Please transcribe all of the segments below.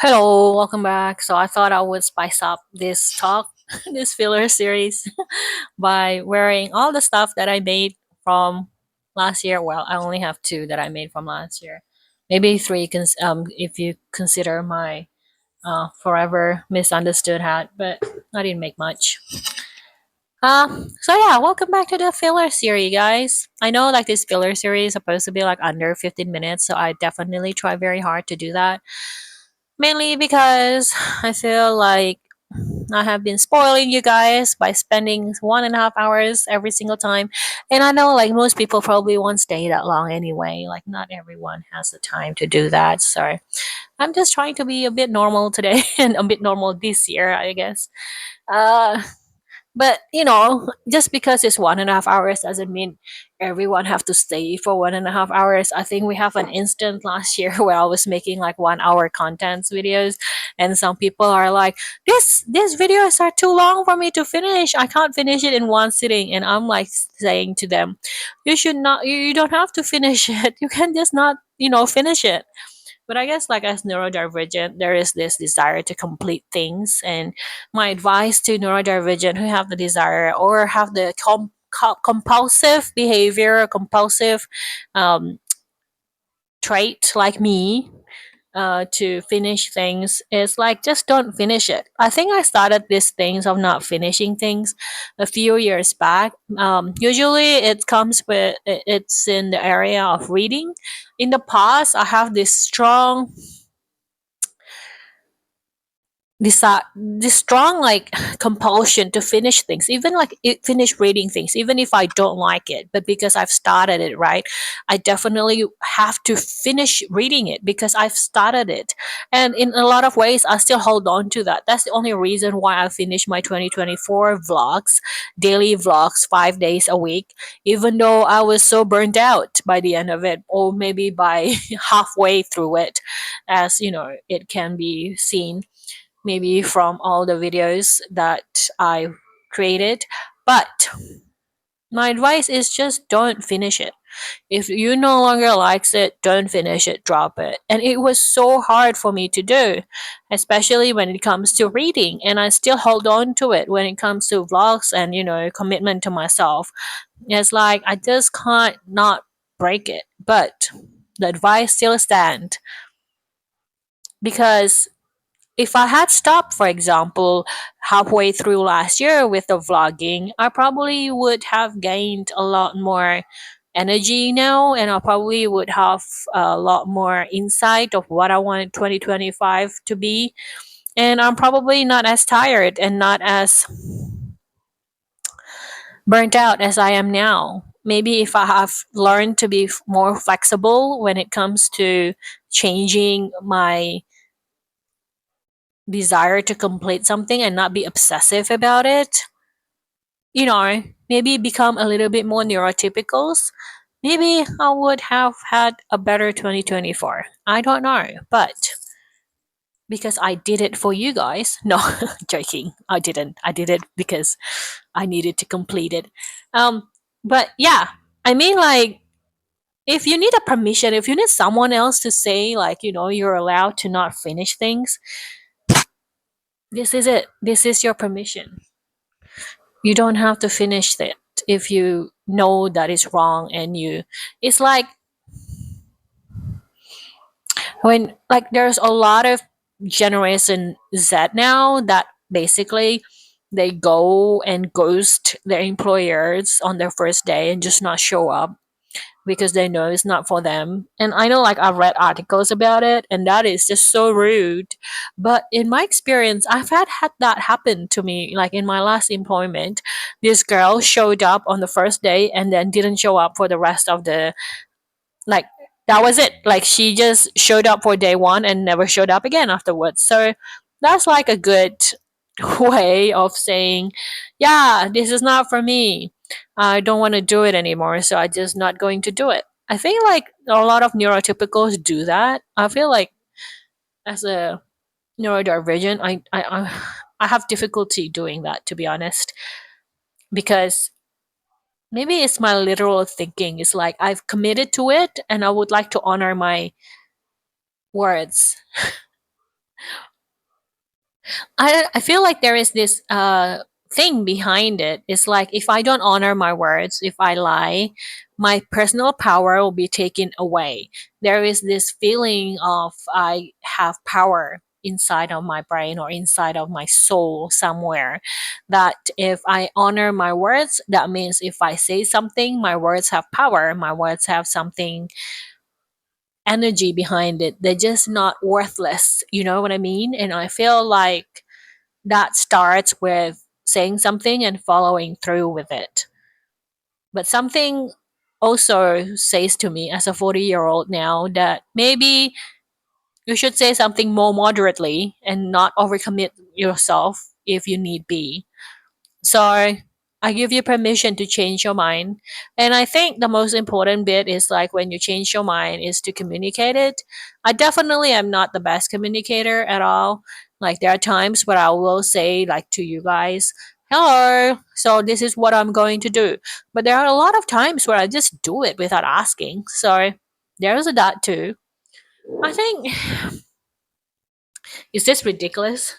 Hello, welcome back. So I thought I would spice up this talk, this filler series, by wearing all the stuff that I made from last year. Well, I only have two that I made from last year, maybe three, if you consider my forever misunderstood hat. But I didn't make much. So yeah, welcome back to the filler series, guys. I know like this filler series is supposed to be like under 15 minutes, so I definitely try very hard to do that. Mainly because I feel like I have been spoiling you guys by spending 1.5 hours every single time. And I know like most people probably won't stay that long anyway. Like not everyone has the time to do that. So I'm just trying to be a bit normal today and a bit normal this year, I guess. Uh but just because it's 1.5 hours doesn't mean everyone have to stay for 1.5 hours. I think we have an instant last year where I was making like 1 hour contents videos, and some people are like, "These videos are too long for me to finish. I can't finish it in one sitting." And I'm like saying to them, "You should not. You don't have to finish it. You can just not finish it." But I guess, like as neurodivergent, there is this desire to complete things. And my advice to neurodivergent who have the desire or have the compulsive behavior, compulsive um, trait like me, to finish things is like just don't finish it. I think I started these things of not finishing things a few years back. Usually it comes with it's in the area of reading. In the past, I have this this strong like compulsion to finish things, even like finish reading things even if I don't like it, but because I've started it, right, I definitely have to finish reading it because I've started it. And in a lot of ways I still hold on to that. That's the only reason why I finished my 2024 vlogs, daily vlogs, 5 days a week, even though I was so burned out by the end of it, or maybe by halfway through it, as it can be seen maybe from all the videos that I created. But my advice is just don't finish it. If you no longer likes it, don't finish it, drop it. And it was so hard for me to do, especially when it comes to reading. And I still hold on to it when it comes to vlogs and, commitment to myself. It's like I just can't not break it. But the advice still stands because if I had stopped, for example, halfway through last year with the vlogging, I probably would have gained a lot more energy now, and I probably would have a lot more insight of what I want 2025 to be. And I'm probably not as tired and not as burnt out as I am now. Maybe if I have learned to be more flexible when it comes to changing my desire to complete something and not be obsessive about it, maybe become a little bit more neurotypicals, maybe I would have had a better 2024. I don't know, but because I did it for you guys. No, joking. I didn't. I did it because I needed to complete it. Um, but yeah, I mean, like, if you need a permission, if you need someone else to say, like, you're allowed to not finish things, this is it. This is your permission. You don't have to finish it if you know that it's wrong. And it's like when, like, there's a lot of generation Z now that basically they go and ghost their employers on their first day and just not show up because they know it's not for them. And I know, like, I've read articles about it, and that is just so rude. But in my experience, I've had that happen to me. Like in my last employment, this girl showed up on the first day and then didn't show up for the rest of the, like, that was it. Like she just showed up for day one and never showed up again afterwards. So that's like a good way of saying, yeah, this is not for me. I don't want to do it anymore, so I just not going to do it. I think like a lot of neurotypicals do that. I feel like as a neurodivergent, I have difficulty doing that, to be honest, because maybe it's my literal thinking. It's like I've committed to it and I would like to honor my words. I feel like there is this thing behind it. It's like if I don't honor my words, if I lie, my personal power will be taken away. There is this feeling of I have power inside of my brain or inside of my soul somewhere, that if I honor my words, that means if I say something, my words have power, my words have something, energy behind it. They're just not worthless, you know what I mean? And I feel like that starts with saying something and following through with it. But something also says to me as a 40-year-old now that maybe you should say something more moderately and not overcommit yourself if you need be. So I give you permission to change your mind. And I think the most important bit is like when you change your mind is to communicate it. I definitely am not the best communicator at all. Like there are times where I will say like to you guys, hello, so this is what I'm going to do. But there are a lot of times where I just do it without asking. So there's that too. I think is this ridiculous?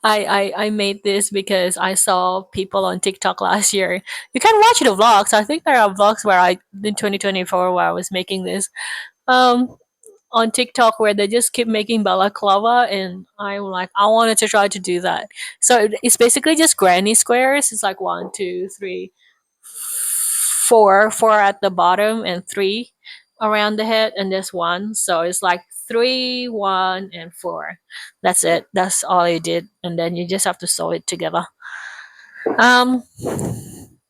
I made this because I saw people on TikTok last year. You can watch the vlogs. I think there are vlogs where I in 2024 where I was making this um on TikTok where they just keep making balaclava, and I'm like I wanted to try to do that. So it's basically just granny squares. It's like one, two, three, four at the bottom and three around the head, and there's one. So it's like three, one, and four. That's it. That's all you did, and then you just have to sew it together. Um,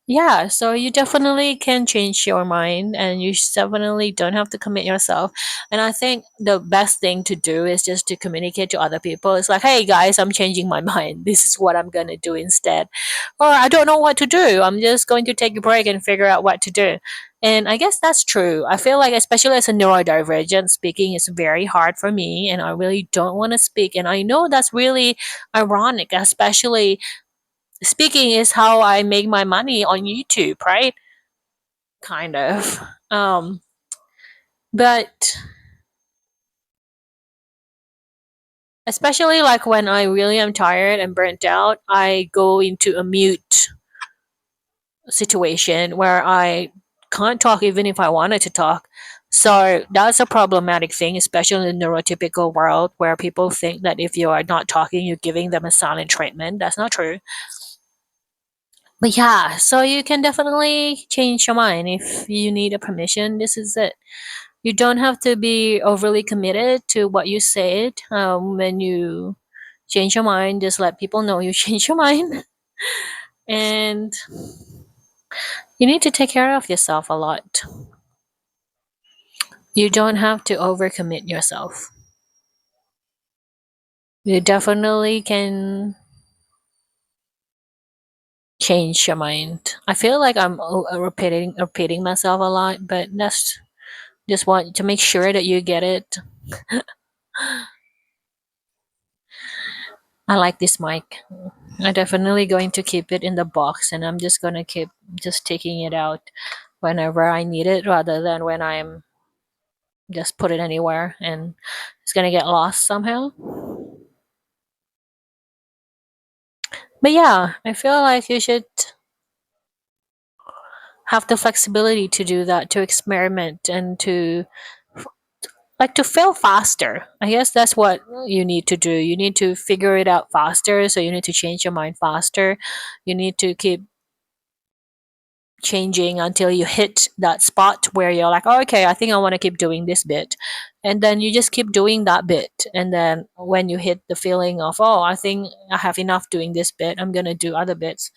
yeah, so you definitely can change your mind and you definitely don't have to commit yourself. And I think the best thing to do is just to communicate to other people. It's like, hey guys, I'm changing my mind. This is what I'm going to do instead. Or I don't know what to do. I'm just going to take a break and figure out what to do. And I guess that's true. I feel like, especially as a neurodivergent, speaking is very hard for me and I really don't want to speak. And I know that's really ironic, especially speaking is how I make my money on YouTube, right? Kind of. Um, but especially like when I really am tired and burnt out, I go into a mute situation where I can't talk even if I wanted to talk. So that's a problematic thing, especially in the neurotypical world where people think that if you are not talking, you're giving them a silent treatment. That's not true. But yeah, so you can definitely change your mind if you need a permission. This is it. You don't have to be overly committed to what you said. When you change your mind, just let people know you change your mind. And you need to take care of yourself a lot. You don't have to overcommit yourself. You definitely can change your mind. I feel like I'm repeating myself a lot, but that's just want to make sure that you get it. I like this mic. I'm definitely going to keep it in the box and I'm just going to keep just taking it out whenever I need it rather than when I'm just put it anywhere and it's going to get lost somehow. But yeah, I feel like you should have the flexibility to do that, to experiment and to like to fail faster. I guess that's what you need to do. You need to figure it out faster, so you need to change your mind faster. You need to keep changing until you hit that spot where you're like, oh, okay, I think I want to keep doing this bit. And then you just keep doing that bit. And then when you hit the feeling of, oh, I think I have enough doing this bit, I'm going to do other bits.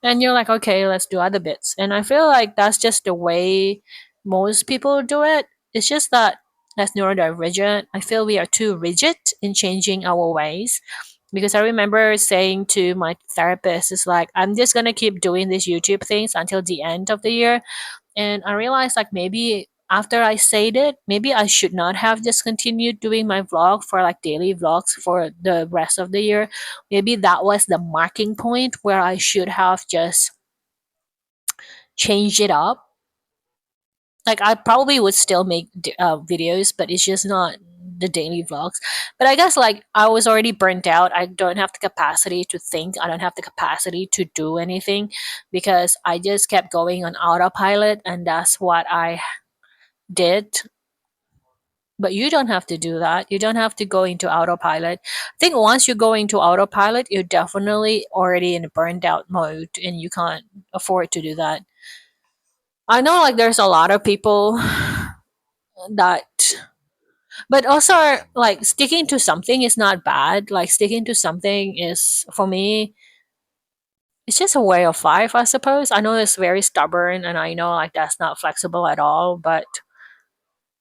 And you're like, okay, let's do other bits. And I feel like that's just the way most people do it. It's just that as neurodivergent, I feel we are too rigid in changing our ways, because I remember saying to my therapist, it's like, I'm just gonna keep doing these YouTube things until the end of the year. And I realized like maybe after I said it, maybe I should not have just continued doing my vlog for like daily vlogs for the rest of the year. Maybe that was the marking point where I should have just changed it up. Like I probably would still make videos, but it's just not the daily vlogs. But I guess like I was already burnt out. I don't have the capacity to think. I don't have the capacity to do anything because I just kept going on autopilot, and that's what I did. But you don't have to do that. You don't have to go into autopilot. I think once you go into autopilot, you're definitely already in a burned out mode and you can't afford to do that. I know like there's a lot of people that, but also like sticking to something is not bad. Like sticking to something is, for me, it's just a way of life, I suppose. I know it's very stubborn and I know like that's not flexible at all, but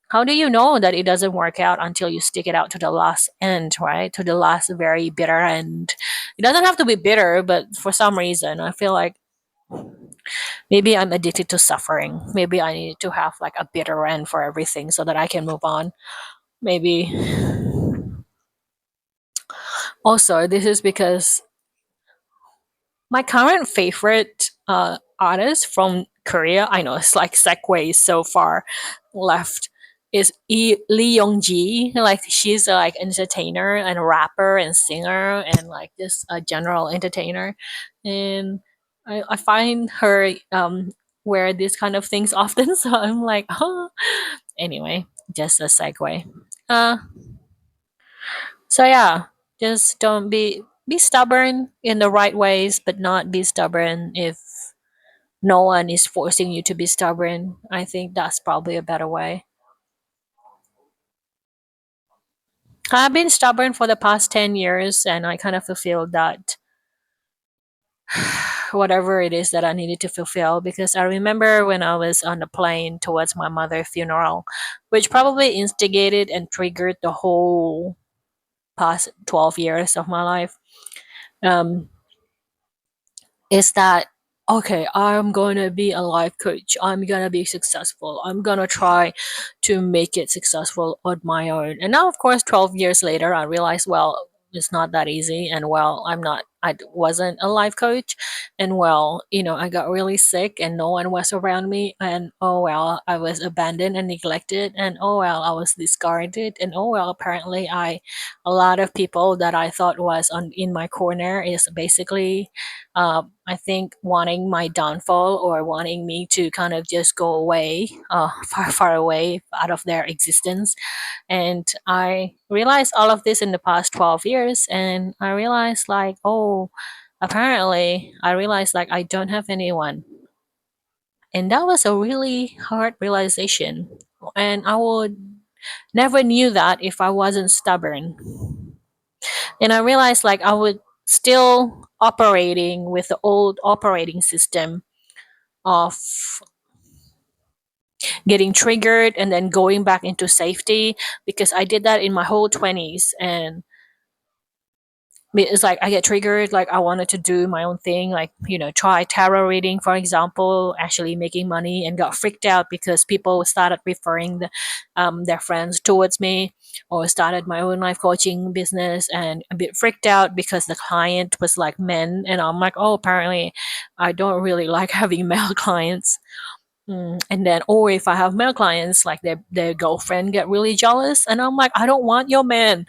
how do you know that it doesn't work out until you stick it out to the last end, right? To the last very bitter end. It doesn't have to be bitter, but for some reason, I feel like maybe I'm addicted to suffering. Maybe I need to have like a bitter end for everything so that I can move on. Maybe. Also, this is because my current favorite artist from Korea, I know it's like segues so far left, is Lee Young Ji. Like she's like entertainer and a rapper and singer and like just a general entertainer, and I find her wear these kind of things often. So I'm like, oh, anyway, just a segue. Uh, so yeah, just don't be stubborn in the right ways, but not be stubborn if no one is forcing you to be stubborn. I think that's probably a better way. I've been stubborn for the past 10 years and I kind of fulfilled that whatever it is that I needed to fulfill, because I remember when I was on the plane towards my mother's funeral, which probably instigated and triggered the whole past 12 years of my life. Um, is that okay, I'm gonna be a life coach, I'm gonna be successful, I'm gonna try to make it successful on my own. And now of course 12 years later I realize, well, it's not that easy, and well, wasn't a life coach, and well, I got really sick and no one was around me, and oh well, I was abandoned and neglected, and oh well, I was discarded, and oh well, apparently I a lot of people that I thought was on in my corner is basically I think wanting my downfall or wanting me to kind of just go away, far, far away out of their existence. And I realized all of this in the past 12 years. And I realized, like, oh, apparently, I realized, like, I don't have anyone. And that was a really hard realization. And I would never knew that if I wasn't stubborn. And I realized, like, I would still operating with the old operating system of getting triggered and then going back into safety, because I did that in my whole 20s. And it's like I get triggered, like I wanted to do my own thing, like try tarot reading, for example, actually making money, and got freaked out because people started referring their friends towards me, or started my own life coaching business, and a bit freaked out because the client was like men, and I'm like, oh, apparently I don't really like having male clients. And then, or if I have male clients, like their girlfriend get really jealous, and I'm like, I don't want your man.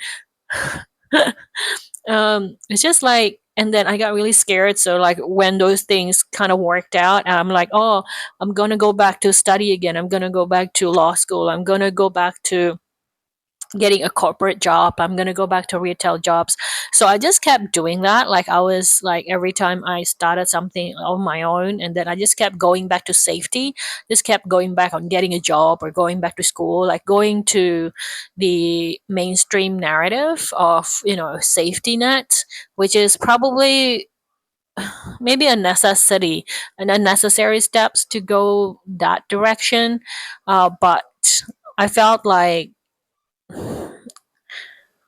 It's just like, and then I got really scared. So like when those things kind of worked out, I'm like, oh, I'm gonna go back to study again. I'm gonna go back to law school. I'm gonna go back to getting a corporate job. I'm going to go back to retail jobs. So I just kept doing that. Like I was like, every time I started something on my own, and then I just kept going back to safety, just kept going back on getting a job or going back to school, like going to the mainstream narrative of, safety net, which is probably maybe a necessity, an unnecessary steps to go that direction. But I felt like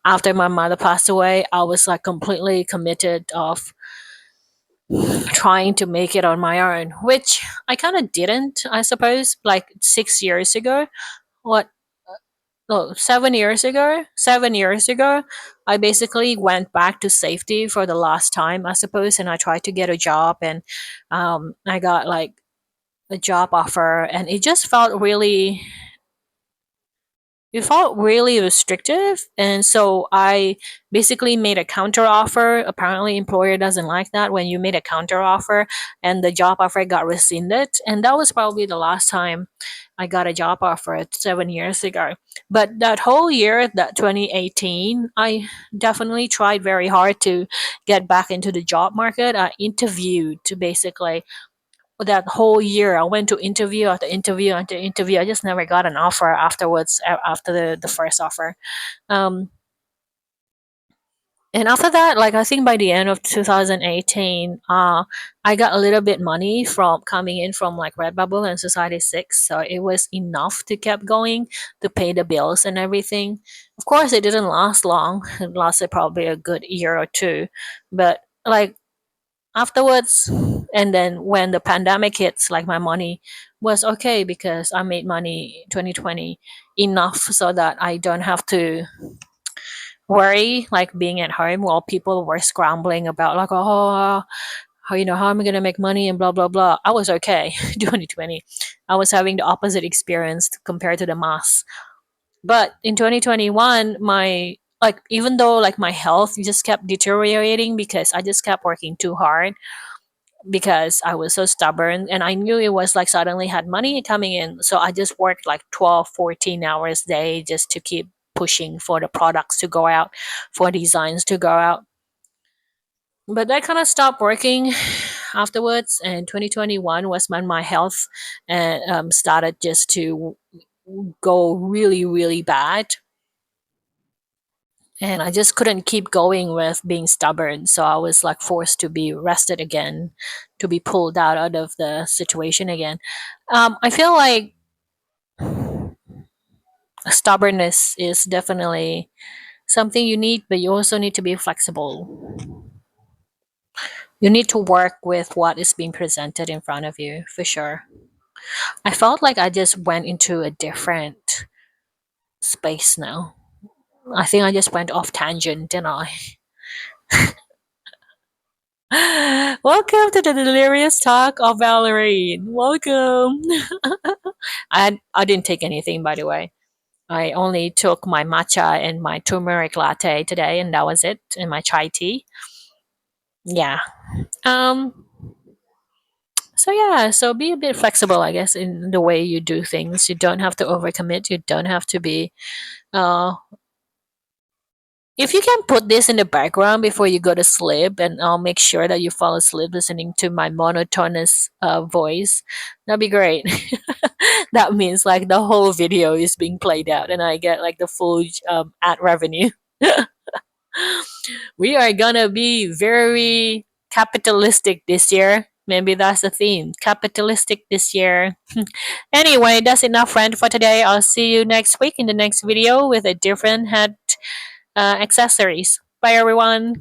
after my mother passed away, I was like completely committed of trying to make it on my own, which I kind of didn't, I suppose, like 6 years ago. What? No, 7 years ago. 7 years ago, I basically went back to safety for the last time, I suppose, and I tried to get a job, and I got like a job offer, and it just felt really it felt really restrictive, and so I basically made a counter offer. Apparently employer doesn't like that when you made a counter offer and the job offer got rescinded, and that was probably the last time I got a job offer 7 years ago. But that whole year, that 2018, I definitely tried very hard to get back into the job market. I interviewed to basically that whole year. I went to interview after interview after interview. I just never got an offer afterwards, after the first offer. um and after that, like, I think by the end of 2018, I got a little bit money from coming in from like Redbubble and Society 6, so it was enough to keep going to pay the bills and everything. Of course it didn't last long. It lasted probably a good year or two, but like afterwards, and then when the pandemic hits, like, my money was okay because I made money 2020 enough so that I don't have to worry, like, being at home while people were scrambling about, like, oh, how am I going to make money and blah blah blah. I was okay. 2020, I was having the opposite experience compared to the mass. But in 2021, my, like, even though like my health just kept deteriorating because I just kept working too hard, because I was so stubborn, and I knew it was like suddenly had money coming in. So I just worked like 12, 14 hours a day just to keep pushing for the products to go out, for designs to go out. But that kind of stopped working afterwards. And 2021 was when my health started just to go really, really bad. And I just couldn't keep going with being stubborn. So I was like forced to be rested again, to be pulled out of the situation again. I feel like stubbornness is definitely something you need, but you also need to be flexible. You need to work with what is being presented in front of you, for sure. I felt like I just went into a different space now. I think I just went off tangent, didn't I? Welcome to the delirious talk of Valerie. Welcome. I didn't take anything, by the way. I only took my matcha and my turmeric latte today, and that was it. And my chai tea. Yeah. Um. So yeah. So be a bit flexible, I guess, in the way you do things. You don't have to overcommit. You don't have to be. If you can put this in the background before you go to sleep, and I'll make sure that you fall asleep listening to my monotonous voice, that'd be great. That means like the whole video is being played out, and I get like the full ad revenue. We are gonna be very capitalistic this year. Maybe that's the theme. Capitalistic this year. Anyway, that's enough, friend, for today. I'll see you next week in the next video with a different head accessories. Bye, everyone.